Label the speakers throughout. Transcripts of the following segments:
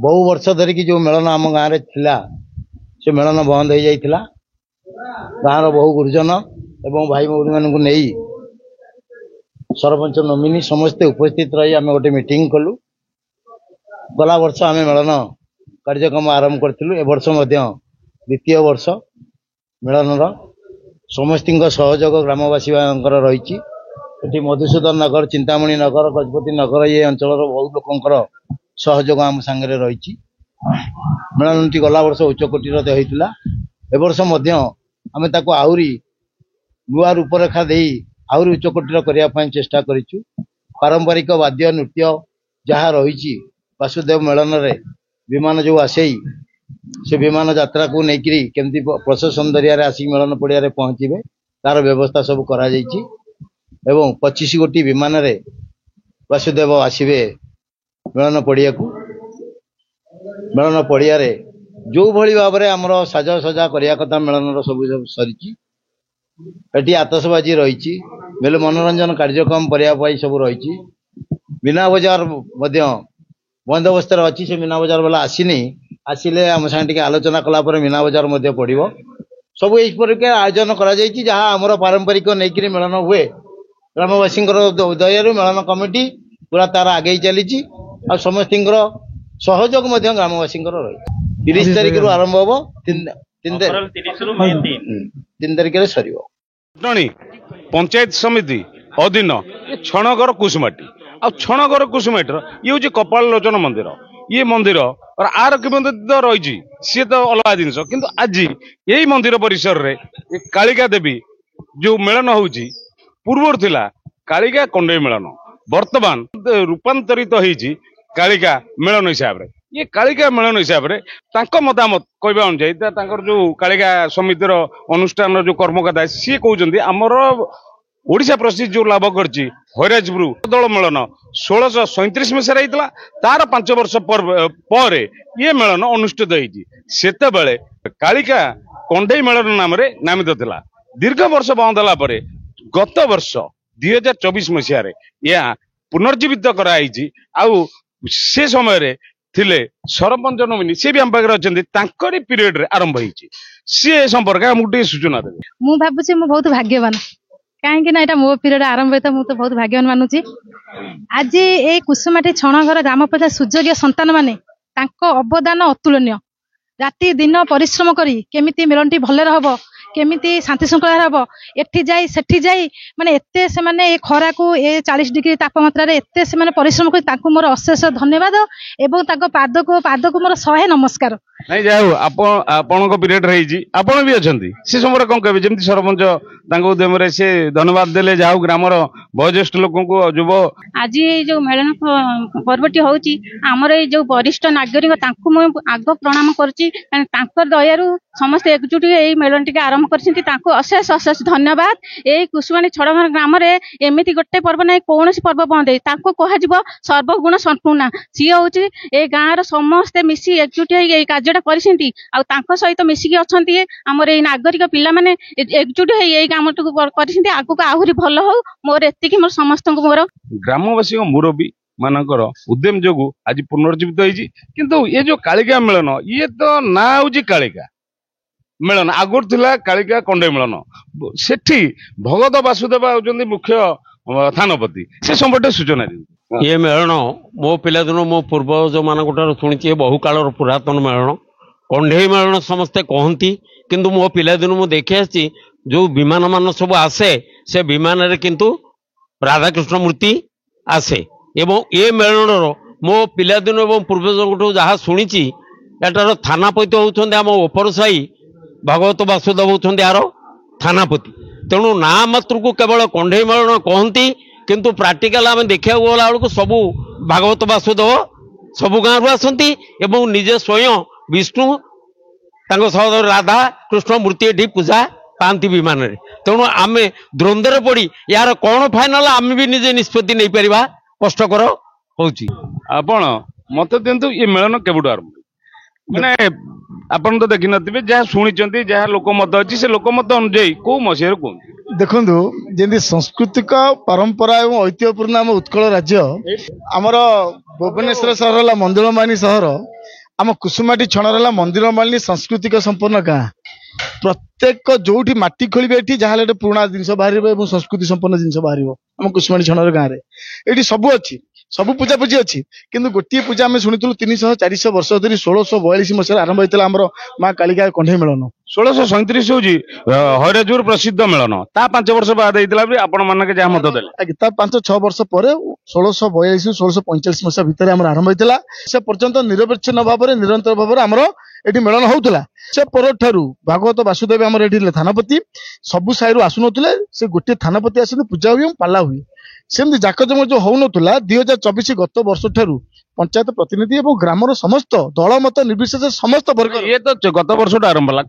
Speaker 1: बहु वर्ष धरिकी जो मेलन आम गाँव से मेलन बंद हो जाता गाँव बहु गुरुजन एवं भाई भौणी मान नहीं सरपंच नोमिनी समस्ते उपस्थित रही आम गोटे मीटिंग कलु गला वर्ष आम मेलन कार्यक्रम आरंभ करूँ ए वर्ष द्वितीय वर्ष मेलन समस्त सहयोग ग्रामवासी रही मधुसूदन नगर चिंतामणि नगर गजपति नगर ये अंचल बहुत लोकंर सहयोग आम सांगे रही मेलन टी गला वर्ष उच्चकोटीर होता ए वर्ष आम आहरी नुआ रूपरेखा दे आहरी उच्चकोटीर करने चेष्टा करूँ पारंपरिक वाद्य नृत्य जहाँ रही वासुदेव मेलन रे विमान जो आसे से विमान यात्रा को लेकिन केमती प्रशासन जरिया आसिक मेलन पड़िया पहुंचे तार व्यवस्था सब करा एवं 25 गोटी विमान रे वासुदेव आसवे मेलन पड़िया को मेलन पड़िया जो भली भाव में आमर साज सजा करने कथा मेलन सब सरी आतसबाजी रही बेले मनोरंजन कार्यक्रम करने सब रही मीना बजार बंदोबस्त अच्छी से मीना बजार वाला आसनी आसिले आम सागे आलोचना कलापर मीना बजार पड़ो सब यही आयोजन कर पारंपरिक नहीं मेलन हुए ग्रामवासी दयारू मेलन कमिटी पूरा तार आगे चली समस्त सहयोग ग्रामवासी रही 30 तारिख रु आरंभ हम 3 तारिख सर
Speaker 2: पंचायत समिति अधीन छणगर कुसुमाटी आ छणगर कुसुमाटीर ये हूँ कपाल लोचन मंदिर ये मंदिर और आर किबंधित रही सी तो अलग जिनस किंतु आज यही मंदिर परिसर रे कालिका देवी जो मेलन होउची पूर्वर थिला कालिका कंडई मेलन वर्तमान रूपांतरित होईची कालिका मेलन हिसाब रे ये कालिका मेलन हिसाब रे तांको मतामत कहबा अनुसार जो कालिका समितिर अनुष्ठान जो कर्मकर्ता सी कहउचंदी हमर ओडिशा प्रसिद्ध जो लाभ करची हरिराजपुर दल मेलन 1637 मसीह होता तार 5 वर्ष पर ये मेलन अनुष्ठित होती सेते बेले कालिका कंडई मेलन नाम रे नामित थिला दीर्घ वर्ष बंद होला परे गत वर्ष 2024 मसीह यह पुनर्जीवित कराई आउ से समय रे थिले सरपंच नोमिनी सी भी आम पाखे अच्छा पीरियड रे आरंभ होती सी संपर्क आमको सूचना देवे
Speaker 3: मु भाबुची मु बहुत भाग्यवान कहीं ना मो पीरियड आरंभ होता मुझे बहुत भाग्यवान मानुची आज ये कुसुमाटी छणघर ग्राम पंचायत सुयोग्य संतान माने अवदान अतुलनीय राति दिन परिश्रम करी केमिति मेलनटी भले हम केमिति शांति श्रृंखला हम एठी जाई सेठी जाई माने एते से माने ए खरा को ए 40 डिग्री तापमात्रा रे एते से माने परिश्रम करी तांको मोर अशेष धन्यवाद एवं तांको पाद को मोर 100 नमस्कार
Speaker 2: नहीं जाऊ आपण पीरियड रही आपण भी अछंती से समय कौन कहबे जेमती सरपंच तांको उद्यम रे से धन्यवाद देले जाऊ ग्रामर वयोज्येष्ठ लोकों को जुव
Speaker 4: आज जो मेलन पर्वटी होची हमर ए जो वरिष्ठ नागरिक तांको मु आग प्रणाम करची तांकर दयारू समस्त एकजुट ए मेलन टिके आरंभ करछंती तांको अशेष अशेष धन्यवाद ए कुसुमाटी छणघर ग्राम रे एमिति गोटे पर्व नै कोनोसी पर्व बंद ए तांको कहा जिवो सर्वगुण संपूर्ण सी होची ए गाँ रो समस्त मिसी एकजुट ए कार्य कर सहित मिसिकी अच्छा आमर ये नागरिक पिला माने एकजुट हो काम आगक आहरी भल हो मोर एति मोर समस्त मोर
Speaker 2: ग्रामवासी मुरबी मानकर उद्यम जोगु आज पुनर्जीवित होती किंतु ये जो कालिका मिलन ये तो ना हूँ कालिका मिलन आगुर थिला कालिका कंडई मिलन सेठी भगत वासुदेव होउचंदी मुख्य थानपति से संबंध सूचना दी
Speaker 5: ये मेलन मो पिला दिन मो पूर्वज मान शुणी बहु काल पुरातन मेलन कंडई मेलन समस्ते कहती किंतु मो पिला दिन मु देखि आसी जो विमान मान सब आसे से विमान रे किंतु राधाकृष्ण मूर्ति आसे एवं ये मेलन मो पिला दिन एवं पूर्वज जहाँ शुणी एटार थानापति होउछन्ते आम ओपर साई भगवत वासुदेव होउछन्ते यार थानापति तेणु ना मात्र को केवल कंडई मेलन कहती किंतु प्राक्टिकल आम देखा गला बेलू सबू भागवत वासुदेव सबू गाँव आसती एवं निजे स्वयं विष्णु सहोदर राधा कृष्ण मूर्ति ये पूजा पाती विमान तेणु आम द्वंद्व पड़ी यार कौन फाइनाल आम भी निजे निष्पत्ति नहीं पारिबा कष्टकर
Speaker 2: आपण मत दिंतु ये मेलन केबुठ आरंभ मैंने आपन तो देखि नथिबे जहाँ शुणी जहाँ लोकमत अच्छी से लोकमत अनुଯାयी कौ मसीह कहते
Speaker 6: देखु जमी सांस्कृतिक परंपरा और ऐतिह्यपूर्ण आम उत्कल राज्य आमर भुवनेश्वर सहर है मंजुलमानी सहर ଆମ କୁସୁମାଟି ଛଣର ହେଲା ମନ୍ଦିର ମାଳିନୀ ସାଂସ୍କୃତିକ ସମ୍ପନ୍ନ ଗାଁ। ପ୍ରତ୍ୟେକ ଯୋଉଠି ମାଟି ଖୋଳିବେ ଏଠି ଯାହାହେଲେ ଗୋଟେ ପୁରୁଣା ଜିନିଷ ବାହାରିବ ଏବଂ ସଂସ୍କୃତି ସମ୍ପନ୍ନ ଜିନିଷ ବାହାରିବ ଆମ କୁସୁମାଟି ଛଣର ଗାଁରେ। ଏଠି ସବୁ ଅଛି, ସବୁ ପୂଜାପୂଜି ଅଛି, କିନ୍ତୁ ଗୋଟିଏ ପୂଜା ଆମେ ଶୁଣିଥିଲୁ 300-400 ବର୍ଷ ଧରି 1642 ମସିହାରେ ଆରମ୍ଭ ହେଇଥିଲା ଆମର ମା କାଳିକା କଣ୍ଢେଇ ମିଳନ।
Speaker 2: 1637 ହଉଛି ହଇରାଜୁର ପ୍ରସିଦ୍ଧ ମିଳନ। ତା 5 ବର୍ଷ ବାଦ ହେଇଥିଲା ବି ଆପଣ ମାନକେ ଯାହା ମତ ଦେଲେ।
Speaker 6: ଆଜ୍ଞା, ତା 5-6 ବର୍ଷ ପରେ 1642-1645 ମସିହା ଭିତରେ ଆମର ଆରମ୍ଭ ହେଇଥିଲା। ସେ ପର୍ଯ୍ୟନ୍ତ ନିରବଚ୍ଛିନ୍ନ ଭାବରେ ନିରନ୍ତର ଭାବରେ ଆମର ଏଠି ମିଳନ ହଉଥିଲା। ସେ ପରଠାରୁ ଭାଗବତ ବାସୁଦେବ ଆମର ଏଠି ଥାନପତି, ସବୁ ସାହିରୁ ଆସୁନଥିଲେ, ସେ ଗୋଟିଏ ଥାନପତି ଆସନ୍ତି, ପୂଜା ହୁଏ, ପାଲା ହୁଏ। ସେମିତି ଜାକଜମକ ଯୋଉ ହଉନଥିଲା 2024 ଗତ ବର୍ଷ ଠାରୁ ପଞ୍ଚାୟତ ପ୍ରତିନିଧି ଏବଂ ଗ୍ରାମର ସମସ୍ତ ଦଳ ମତ ନିର୍ବିଶେଷ ସମସ୍ତ ବର୍ଗ
Speaker 2: ଇଏ ତ ଗତ ବର୍ଷଟା ଆରମ୍ଭ ହେଲା।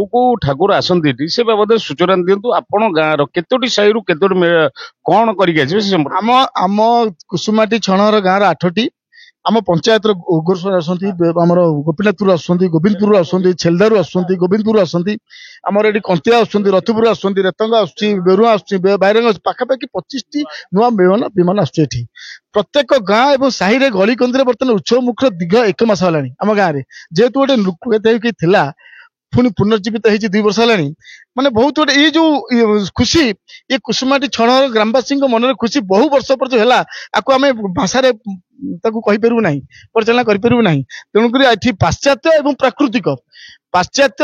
Speaker 2: କୋଉ ଠାକୁର ଆସନ୍ତି ଏଠି ସେ ବାବଦରେ ସୂଚନା ଦିଅନ୍ତୁ। ଆପଣ ଗାଁର କେତୋଟି ସାହିରୁ କେତୋଟି କଣ କରିକି ଆସିବେ ସେ ସମ୍ପର୍କରେ?
Speaker 6: ଆମ କୁସୁମାଟି ଛଣର ଗାଁର 8ଟି, ଆମ ପଞ୍ଚାୟତର ଉଗ୍ରଶ୍ୱର ଆସନ୍ତି, ଆମର ଗୋପୀନାଥପୁର ଆସୁଛନ୍ତି, ଗୋବିନ୍ଦପୁରରୁ ଆସୁଛନ୍ତି, ଛେଲଦାରୁ ଆସୁଛନ୍ତି, ଗୋବିନ୍ଦପୁରରୁ ଆସୁଛନ୍ତି, ଆମର ଏଠି କନ୍ତିଆ ଆସୁଛନ୍ତି, ରଥପୁର ଆସୁଛନ୍ତି, ରେତଙ୍ଗ ଆସୁଛି, ବେରୁଆ ଆସୁଛି, ବାଇରଙ୍ଗ ଆସୁଛି, ପାଖାପାଖି 25ଟି ନୂଆ ବିମାନ ଆସୁଛି ଏଠି। ପ୍ରତ୍ୟେକ ଗାଁ ଏବଂ ସାହିରେ ଗଳି କନ୍ଦିରେ ବର୍ତ୍ତମାନ ଉତ୍ସବ ମୁଖର ଦୀର୍ଘ 1 ମାସ ହେଲାଣି ଆମ ଗାଁରେ। ଯେହେତୁ ଗୋଟେ ଥିଲା ପୁଣି ପୁନର୍ଜୀବିତ ହେଇଛି 2 ବର୍ଷ ହେଲାଣି। ମାନେ ବହୁତ ଗୋଟେ ଏଇ ଯୋଉ ଖୁସି, ଏ କୁସୁମାଟି ଛଣର ଗ୍ରାମବାସୀଙ୍କ ମନରେ ଖୁସି ବହୁ ବର୍ଷ ପର୍ଯ୍ୟନ୍ତ ହେଲା। ଆକୁ ଆମେ ଭାଷାରେ ତାକୁ କହିପାରିବୁ ନାହିଁ, ପରିଚାଳନା କରିପାରିବୁ ନାହିଁ। ତେଣୁକରି ଏଠି ପାଶ୍ଚାତ୍ୟ ଏବଂ ପ୍ରାକୃତିକ, ପାଶ୍ଚାତ୍ୟ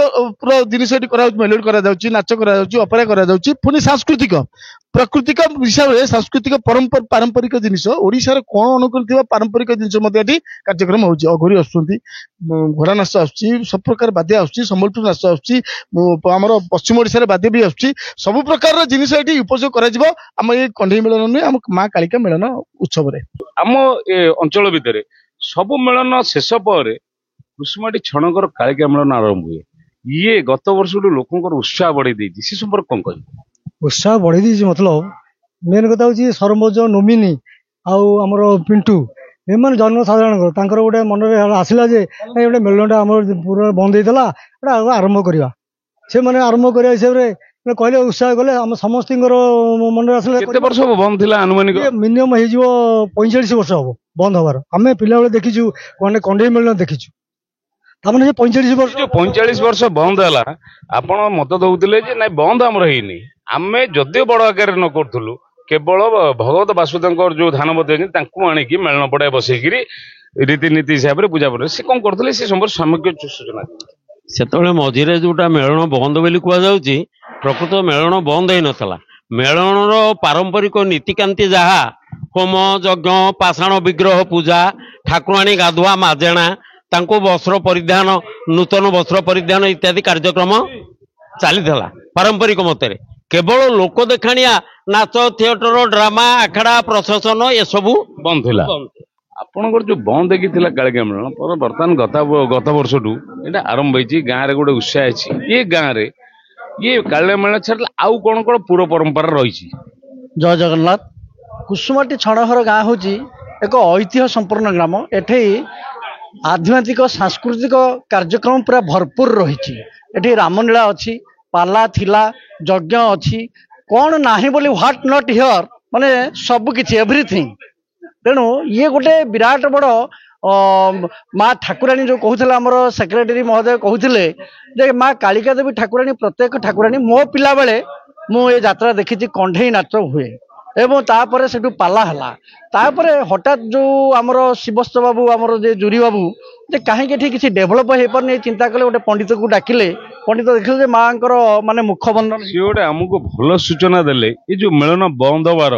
Speaker 6: ଜିନିଷ ଏଠି କରାଯାଉଛି, ମେଲୋଡି କରାଯାଉଛି, ନାଚ କରାଯାଉଛି, ଅପେରା କରାଯାଉଛି, ପୁଣି ସାଂସ୍କୃତିକ ପ୍ରାକୃତିକ ହିସାବରେ ସାଂସ୍କୃତିକ ପାରମ୍ପରିକ ଜିନିଷ ଓଡିଶାର କଣ ଅନୁକୂଳ ଥିବା ପାରମ୍ପରିକ ଜିନିଷ ମଧ୍ୟ ଏଠି କାର୍ଯ୍ୟକ୍ରମ ହଉଛି। ଅଘୋରୀ ଆସୁଛନ୍ତି, ଘୋଡା ନାଚ ଆସୁଛି, ସବୁ ପ୍ରକାର ବାଦ୍ୟ ଆସୁଛି, ସମ୍ବଲପୁର ନାଚ ଆସୁଛି, ଆମର ପଶ୍ଚିମ ଓଡିଶାରେ ବାଦ୍ୟ ବି ଆସୁଛି। ସବୁ ପ୍ରକାରର ଜିନିଷ ଏଠି ଉପଯୋଗ କରାଯିବ ଆମ ଏଇ କଣ୍ଢେଇ ମିଳନ ନୁହେଁ, ଆମ ମା କାଳିକା ମିଳନ ଉତ୍ସବରେ।
Speaker 2: ଆମ ଏ ଅଞ୍ଚଳ ଭିତରେ ସବୁ ମିଳନ ଶେଷ ପରେ କୁସୁମାଟି ଛଣଙ୍କର କାଳିକା ମିଳନ ଆରମ୍ଭ ହୁଏ। ଇଏ ଗତ ବର୍ଷଠୁ ଲୋକଙ୍କର ଉତ୍ସାହ ବଢେଇ ଦେଇଛି, ସେ ସମ୍ପର୍କ କଣ କହିବେ?
Speaker 7: ଉତ୍ସାହ ବଢେଇ ଦେଇଛି ମତଲବ ମେନ୍ କଥା ହଉଛି ସରପଞ୍ଚ ନୋମିନି ଆଉ ଆମର ପିଣ୍ଟୁ ଏମାନେ ଜନସାଧାରଣଙ୍କର ତାଙ୍କର ଗୋଟେ ମନରେ ଆସିଲା ଯେ ଗୋଟେ ମେଳନଟା ଆମର ପୁରା ବନ୍ଦ ହେଇଥିଲା, ଏଟା ଆରମ୍ଭ କରିବା। ସେମାନେ ଆରମ୍ଭ କରିବା ହିସାବରେ କହିଲେ, ଉତ୍ସାହ କଲେ, ଆମ ସମସ୍ତଙ୍କର ମନରେ ଆସିଲା।
Speaker 2: କେତେ ବର୍ଷ ବନ୍ଦ ଥିଲା ଆନୁମାନିକ?
Speaker 7: ମିନିମମ୍ ହେଇଯିବ 45 ବର୍ଷ ହବ ବନ୍ଦ ହବାର। ଆମେ ପିଲାବେଳେ ଦେଖିଛୁ, କଣ୍ଢେଇ ମେଳନ ଦେଖିଛୁ। ତାମାନେ 45 ବର୍ଷ,
Speaker 2: 45 ବର୍ଷ ବନ୍ଦ ହେଲା। ଆପଣ ମତ ଦଉଥିଲେ ଯେ ନାଇଁ ବନ୍ଦ ଆମର ହେଇନି, ଆମେ ଯଦିଓ ବଡ ଆକାରରେ ନ କରୁଥିଲୁ, କେବଳ ଭଗବତ ବାସୁଦେବଙ୍କର ଯୋଉ ଧାନପତି ଅଛନ୍ତି ତାଙ୍କୁ ଆଣିକି ମେଳନ ପଡାয় ବସେଇକିରି ରୀତିନୀତି ହିସାବରେ ପୂଜା ପଡେ। ସେ କଣ କରୁଥିଲେ ସେ ସମ୍ପର୍କ ସାମଗ୍ରିକ ସୂଚନା?
Speaker 5: ସେତେବେଳେ ମଝିରେ ଯୋଉଟା ମେଳନ ବନ୍ଦ ବୋଲି କୁହାଯାଉଛି, ପ୍ରକୃତ ମେଳନ ବନ୍ଦ ହେଇନଥିଲା। ମେଳନର ପାରମ୍ପରିକ ନୀତିକାନ୍ତି ଯାହା ହୋମ ଯଜ୍ଞ, ପାଷାଣ ବିଗ୍ରହ ପୂଜା, ଠାକୁରାଣୀ ଗାଧୁଆ ମାଜେଣା, ତାଙ୍କୁ ବସ୍ତ୍ର ପରିଧାନ, ନୂତନ ବସ୍ତ୍ର ପରିଧାନ ଇତ୍ୟାଦି କାର୍ଯ୍ୟକ୍ରମ ଚାଲିଥିଲା ପାରମ୍ପରିକ ମତରେ। କେବଳ ଲୋକ ଦେଖାଣିଆ ନାଚ, ଥିଏଟର, ଡ୍ରାମା, ଆଖଡା, ପ୍ରଶାସନ ଏସବୁ
Speaker 2: ବନ୍ଦ ଥିଲା। ଆପଣଙ୍କର ଯୋଉ ବନ୍ଦ ହେଇକି ଥିଲା କାଳିକା ମିଳନ, ବର୍ତ୍ତମାନ ଗତ ବର୍ଷଠୁ ଏଇଟା ଆରମ୍ଭ ହେଇଛି, ଗାଁରେ ଗୋଟେ ଉତ୍ସାହ ଅଛି। ଏ ଗାଁରେ ଇଏ କାଳିକା ମିଳନ ଛାଡିଲେ ଆଉ କଣ କଣ ପୂର୍ବ ପରମ୍ପରା ରହିଛି?
Speaker 8: ଜୟ ଜଗନ୍ନାଥ। କୁସୁମାଟି ଛଣହର ଗାଁ ହେଉଛି ଏକ ଐତିହ୍ୟ ସମ୍ପନ୍ନ ଗ୍ରାମ। ଏଠି ଆଧ୍ୟାତ୍ମିକ ସାଂସ୍କୃତିକ କାର୍ଯ୍ୟକ୍ରମ ପୁରା ଭରପୁର ରହିଛି। ଏଠି ରାମଲୀଳା ଅଛି, ପାଲା ଥିଲା, ଯଜ୍ଞ ଅଛି, କଣ ନାହିଁ ବୋଲି ହ୍ୱାଟ୍ ନଟ୍ ହିଅର୍, ମାନେ ସବୁ କିଛି ଏଭ୍ରିଥିଙ୍ଗ। ତେଣୁ ଇଏ ଗୋଟେ ବିରାଟ ବଡ ମା ଠାକୁରାଣୀ ଯୋଉ କହୁଥିଲେ, ଆମର ସେକ୍ରେଟାରୀ ମହୋଦୟ କହୁଥିଲେ ଯେ ମା କାଳିକା ଦେବୀ ଠାକୁରାଣୀ, ପ୍ରତ୍ୟେକ ଠାକୁରାଣୀ। ମୋ ପିଲାବେଳେ ମୁଁ ଏ ଯାତ୍ରା ଦେଖିଛି, କଣ୍ଢେଇ ନାଚ ହୁଏ ଏବଂ ତାପରେ ସେଠୁ ପାଲା ହେଲା। ତାପରେ ହଠାତ୍ ଯୋଉ ଆମର ଶିବସ୍ତ ବାବୁ, ଆମର ଯେ ଜୁରି ବାବୁ, ଯେ କାହିଁକି ଏଠି କିଛି ଡେଭଲପ ହେଇପାରୁନି, ଚିନ୍ତା କଲେ ଗୋଟେ ପଣ୍ଡିତକୁ ଡାକିଲେ। ପଣ୍ଡିତ ଦେଖିଲେ ଯେ ମାଙ୍କର ମାନେ ମୁଖ ବନ୍ଧନ।
Speaker 2: ସିଏ ଗୋଟେ ଆମକୁ ଭଲ ସୂଚନା ଦେଲେ ଏ ଯୋଉ ମିଳନ ବନ୍ଦ ହବାର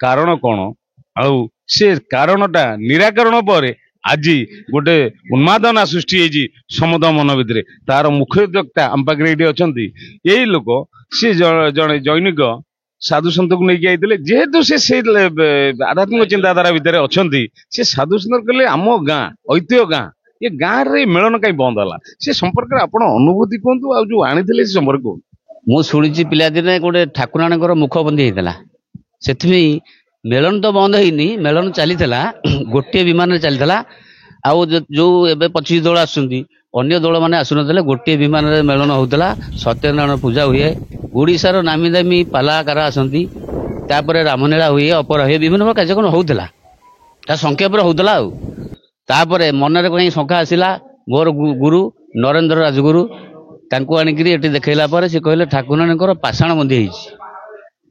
Speaker 2: କାରଣ କଣ, ଆଉ ସେ କାରଣଟା ନିରାକରଣ ପରେ ଆଜି ଗୋଟେ ଉନ୍ମାଦନା ସୃଷ୍ଟି ହେଇଛି ସମସ୍ତ ମନ ଭିତରେ। ତାର ମୁଖ୍ୟ ବକ୍ତା ଆମ ପାଖରେ ଏଇଠି ଅଛନ୍ତି। ଏଇ ଲୋକ ସିଏ ଜଣେ ଜୈନିକ ସାଧୁ ସନ୍ତକୁ ନେଇକି ଆଇଥିଲେ। ଯେହେତୁ ସେ ସେଇ ଆଧ୍ୟାତ୍ମିକ ଚିନ୍ତାଧାରା ଭିତରେ ଅଛନ୍ତି, ସେ ସାଧୁ ସନ୍ତ କହିଲେ ଆମ ଗାଁ ଐତିହ୍ୟ ଗାଁ, ଏ ଗାଁରେ ମିଳନ କାହିଁ ବନ୍ଦ ହେଲା, ସେ ସମ୍ପର୍କରେ ଆପଣ ଅନୁଭୂତି କୁହନ୍ତୁ, ଆଉ ଯୋଉ ଆଣିଥିଲେ ସେ ସମ୍ପର୍କ କୁହନ୍ତୁ।
Speaker 9: ମୁଁ ଶୁଣିଛି ପିଲାଦିନେ ଗୋଟେ ଠାକୁରାଣୀଙ୍କର ମୁଖବନ୍ଦୀ ହେଇଥିଲା, ସେଥିପାଇଁ ମେଳନ ତ ବନ୍ଦ ହେଇନି, ମେଳନ ଚାଲିଥିଲା, ଗୋଟିଏ ବିମାନରେ ଚାଲିଥିଲା। ଆଉ ଯୋଉ ଏବେ 25 ଦଳ ଆସୁଛନ୍ତି, ଅନ୍ୟ ଦଳ ମାନେ ଆସୁନଥିଲେ, ଗୋଟିଏ ବିମାନରେ ମେଳନ ହଉଥିଲା। ସତ୍ୟନାରାୟଣ ପୂଜା ହୁଏ, ଓଡ଼ିଶାର ନାମୀ ଦାମୀ ପାଲାକାର ଆସନ୍ତି, ତାପରେ ରାମଲୀଳା ହୁଏ, ଅପରା ହୁଏ, ବିଭିନ୍ନ ପ୍ରକାର କାର୍ଯ୍ୟକ୍ରମ ହଉଥିଲା। ତା ସଂଖ୍ୟା ପୁରା ହଉଥିଲା। ଆଉ ତାପରେ ମନରେ କାହିଁ ଶଙ୍କା ଆସିଲା ମୋର ଗୁରୁ ନରେନ୍ଦ୍ର ରାଜଗୁରୁ ତାଙ୍କୁ ଆଣିକିରି ଏଠି ଦେଖେଇଲା ପରେ ସେ କହିଲେ ଠାକୁରାଣୀଙ୍କର ପାଷାଣ ବନ୍ଦୀ ହେଇଛି।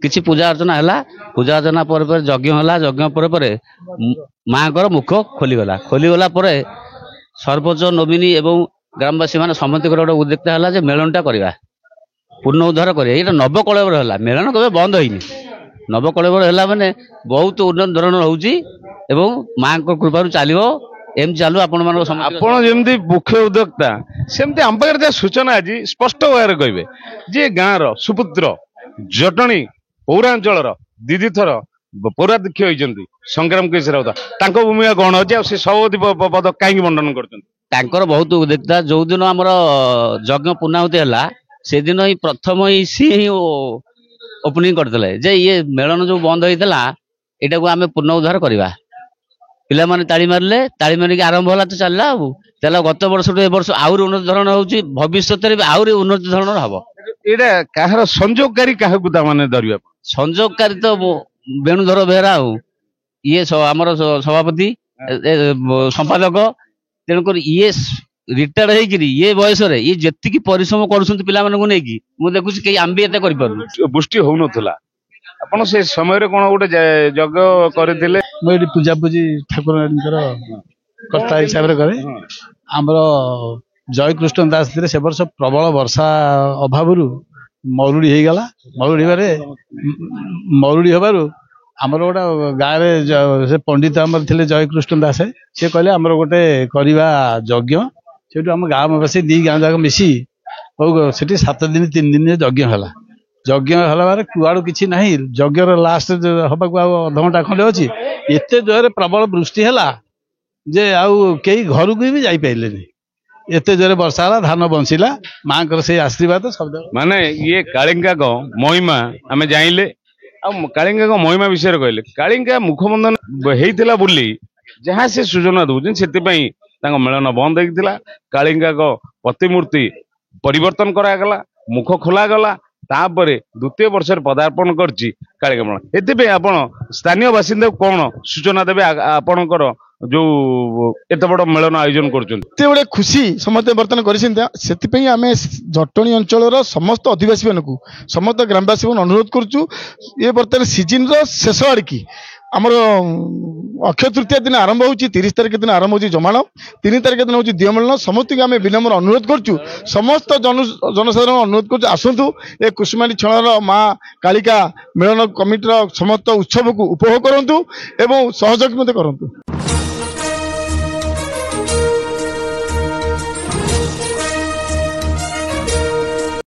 Speaker 9: କିଛି ପୂଜା ଅର୍ଚ୍ଚନା ହେଲା, ପୂଜା ଅର୍ଚ୍ଚନା ପରେ ପରେ ଯଜ୍ଞ ହେଲା, ଯଜ୍ଞ ପରେ ପରେ ମାଙ୍କର ମୁଖ ଖୋଲିଗଲା ପରେ ସରପଞ୍ଚ ନୋମିନି ଏବଂ ଗ୍ରାମବାସୀ ମାନେ ସମସ୍ତଙ୍କର ଗୋଟେ ଉଦ୍ରିକ୍ତ ହେଲା ଯେ ମେଳନଟା କରିବା, ପୂର୍ଣ୍ଣ ଉଦ୍ଧାର କରିବା। ଏଇଟା ନବକଳେବର ହେଲା, ମେଳନ କେବେ ବନ୍ଦ ହେଇନି। ନବକଳେବର ହେଲା ମାନେ ବହୁତ ଉନ୍ନତ ଧରଣର ହଉଛି ଏବଂ ମାଙ୍କ କୃପାରୁ ଚାଲିବ। ଏମିତି ଚାଲୁ ଆପଣମାନଙ୍କ
Speaker 2: ଆପଣ ଯେମିତି ମୁଖ୍ୟ ଉଦ୍ୟୋକ୍ତା ସେମିତି ଆମ ପାଖରେ ଯାହା ସୂଚନା ଆଜି ସ୍ପଷ୍ଟ ଭାବରେ କହିବେ ଯେ ଗାଁର ସୁପୁତ୍ର ଜଟଣୀ ପୌରାଞ୍ଚଳର ଦିଦିଥର ପୌରାଧ୍ୟକ୍ଷ ହୋଇଛନ୍ତି ସଂଗ୍ରାମ କେଶରୀ ରାଉତ, ତାଙ୍କ ଭୂମିକା କଣ ଅଛି ଆଉ ସେ ସଭାପତି ପଦ କାହିଁକି ବଣ୍ଟନ କରୁଛନ୍ତି?
Speaker 9: ତାଙ୍କର ବହୁତ ଉଦ୍ରିକ୍ତା। ଯୋଉଦିନ ଆମର ଯଜ୍ଞ ପୂର୍ଣ୍ଣାହୁତି ହେଲା ସେଦିନ ହିଁ ପ୍ରଥମ ସିଏ ହିଁ ଓପନିଂ କରିଥିଲେ ଯେ ଇଏ ମେଳନ ଯୋଉ ବନ୍ଦ ହେଇଥିଲା ଏଇଟାକୁ ଆମେ ପୂର୍ଣ୍ଣ ଉଦ୍ଧାର କରିବା। ପିଲାମାନେ ତାଳି ମାରିଲେ, ତାଳି ମାରିକି ଆରମ୍ଭ ହେଲା ତ ଚାଲିଲା ଆଉ ଚାଲିଲା। ଗତ ବର୍ଷଠୁ ଏ ବର୍ଷ ଆହୁରି ଉନ୍ନତ ଧରଣ ହଉଛି, ଭବିଷ୍ୟତରେ ବି ଆହୁରି ଉନ୍ନତ ଧରଣର ହବ।
Speaker 2: ଏଇଟା କାହାର ସଂଯୋଗକାରୀ କାହାକୁ ତାମାନେ ଧରିବା?
Speaker 9: ସଂଯୋଗକାରୀ ତ ବେଣୁଧର ବେହେରା ଆଉ ଇଏ ଆମର ସଭାପତି ସମ୍ପାଦକ। ତେଣୁକରି ଇଏ ରିଟାୟାର୍ଡ ହେଇକିରି ଇଏ ବୟସରେ ଇଏ ଯେତିକି ପରିଶ୍ରମ କରୁଛନ୍ତି ପିଲାମାନଙ୍କୁ ନେଇକି ମୁଁ ଦେଖୁଛି କେହି ଆମେ ବି ଏତେ କରିପାରୁନୁ।
Speaker 2: ବୃଷ୍ଟି ହଉନଥିଲା, ଆପଣ ସେ ସମୟରେ କଣ ଗୋଟେ ଯଜ୍ଞ କରିଥିଲେ?
Speaker 6: ମୁଁ ଏଠି ପୂଜାପୂଜି ଠାକୁରାଣୀଙ୍କର କର୍ତ୍ତା ହିସାବରେ କରେ। ଆମର ଜୟକୃଷ୍ଣ ଦାସ ଥିଲେ, ସେ ବର୍ଷ ପ୍ରବଳ ବର୍ଷା ଅଭାବରୁ ମରୁଡ଼ି ହେଇଗଲା। ମରୁଡ଼ି ହେବାରୁ ଆମର ଗୋଟେ ଗାଁରେ ସେ ପଣ୍ଡିତ ଆମର ଥିଲେ ଜୟକୃଷ୍ଣ ଦାସ, ସେ କହିଲେ ଆମର ଗୋଟେ କରିବା ଯଜ୍ଞ। ସେଠୁ ଆମ ଗାଁବାସୀ 2 ଗାଁ ଯାକ ମିଶି ସେଠି 7 ଦିନ 3 ଦିନରେ ଯଜ୍ଞ ହେଲା। ଯଜ୍ଞ ହେଲା ପରେ କୁଆଡୁ କିଛି ନାହିଁ, ଯଜ୍ଞର ଲାଷ୍ଟ ହବାକୁ ଆଉ ଅଧଘଣ୍ଟା ଖଣ୍ଡେ ଅଛି। ଏତେ ଜୋରରେ ପ୍ରବଳ ବୃଷ୍ଟି ହେଲା ଯେ ଆଉ କେହି ଘରକୁ ବି ଯାଇପାରିଲେନି। ଏତେ ଜୋରେ ବର୍ଷା ହେଲା, ଧାନ ବଞ୍ଚିଲା, ମାଙ୍କର ସେଇ ଆଶୀର୍ବାଦ ଶବ୍ଦ।
Speaker 2: ମାନେ ଇଏ କାଳିଙ୍ଗାଙ୍କ ମହିମା ଆମେ ଜାଣିଲେ ଆଉ କାଳିଙ୍ଗାଙ୍କ ମହିମା ବିଷୟରେ କହିଲେ। କାଳିଙ୍ଗା ମୁଖବନ୍ଧନ ହେଇଥିଲା ବୋଲି ଯାହା ସେ ସୂଚନା ଦଉଛନ୍ତି ସେଥିପାଇଁ ତାଙ୍କ ମେଳନ ବନ୍ଦ ହେଇଥିଲା। କାଳିଙ୍ଗାଙ୍କ ପ୍ରତିମୂର୍ତ୍ତି ପରିବର୍ତ୍ତନ କରାଗଲା, ମୁଖ ଖୋଲାଗଲା, ତାପରେ ଦ୍ୱିତୀୟ ବର୍ଷରେ ପଦାର୍ପଣ କରିଛି କାଳିଙ୍ଗା ମେଳନ। ଏଥିପାଇଁ ଆପଣ ସ୍ଥାନୀୟ ବାସିନ୍ଦାକୁ କଣ ସୂଚନା ଦେବେ? ଆପଣଙ୍କର ଯୋଉ ଏତେ ବଡ ମେଳନ ଆୟୋଜନ କରୁଛନ୍ତି,
Speaker 6: ଏତେ ବଡ ଖୁସି ସମସ୍ତେ ବର୍ତ୍ତମାନ କରିଛନ୍ତି। ସେଥିପାଇଁ ଆମେ ଜଟଣୀ ଅଞ୍ଚଳର ସମସ୍ତ ଅଧିବାସୀ ମାନଙ୍କୁ, ସମସ୍ତ ଗ୍ରାମବାସୀ ମାନଙ୍କୁ ଅନୁରୋଧ କରୁଛୁ, ଏ ବର୍ତ୍ତମାନ ସିଜିନ୍ର ଶେଷ ଆଡ଼ିକି ଆମର ଅକ୍ଷୟ ତୃତୀୟା ଦିନ ଆରମ୍ଭ ହେଉଛି, 30 ତାରିଖ ଦିନ ଆରମ୍ଭ ହେଉଛି ଜମାଣ, 3 ତାରିଖ ଦିନ ହେଉଛି ଦିଅ ମେଳନ। ସମସ୍ତଙ୍କୁ ଆମେ ବିନମ୍ର ଅନୁରୋଧ କରୁଛୁ, ସମସ୍ତ ଜନସାଧାରଣ ଅନୁରୋଧ କରୁଛୁ, ଆସନ୍ତୁ ଏ କୁସୁମାଟି ଛଣର ମା କାଳିକା ମିଳନ କମିଟିର ସମସ୍ତ ଉତ୍ସବକୁ ଉପଭୋଗ କରନ୍ତୁ ଏବଂ ସହଯୋଗ ମଧ୍ୟ କରନ୍ତୁ।